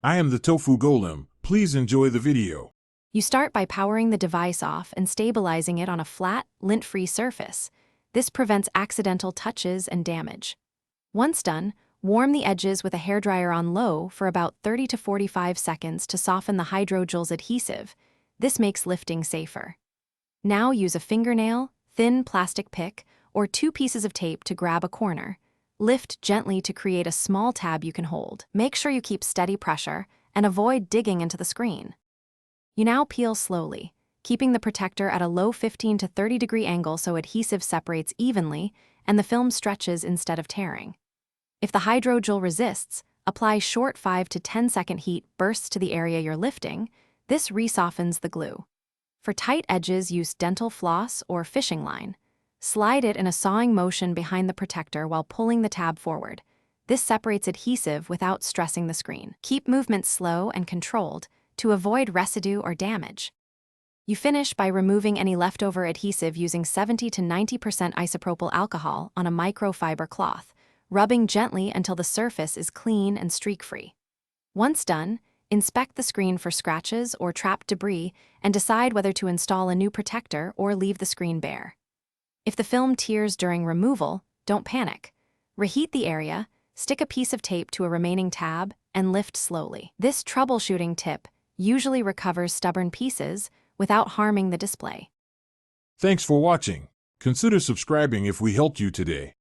I am the tofu golem. Please enjoy the video. You start by powering the device off and stabilizing it on a flat, lint-free surface. This prevents accidental touches and damage. Once done, warm the edges with a hairdryer on low for about 30 to 45 seconds to soften the hydrogel's adhesive. This makes lifting safer. Now use a fingernail, thin plastic pick, or 2 pieces of tape to grab a corner. Lift gently to create a small tab you can hold. Make sure you keep steady pressure and avoid digging into the screen. You now peel slowly, keeping the protector at a low 15 to 30 degree angle so adhesive separates evenly and the film stretches instead of tearing. If the hydrogel resists, apply short 5 to 10 second heat bursts to the area you're lifting. This resoftens the glue. For tight edges, use dental floss or fishing line. Slide it in a sawing motion behind the protector while pulling the tab forward. This separates adhesive without stressing the screen. Keep movement slow and controlled to avoid residue or damage. You finish by removing any leftover adhesive using 70 to 90% isopropyl alcohol on a microfiber cloth, rubbing gently until the surface is clean and streak-free. Once done, inspect the screen for scratches or trapped debris and decide whether to install a new protector or leave the screen bare. If the film tears during removal, don't panic. Reheat the area, stick a piece of tape to a remaining tab, and lift slowly. This troubleshooting tip usually recovers stubborn pieces without harming the display. Thanks for watching. Consider subscribing if we helped you today.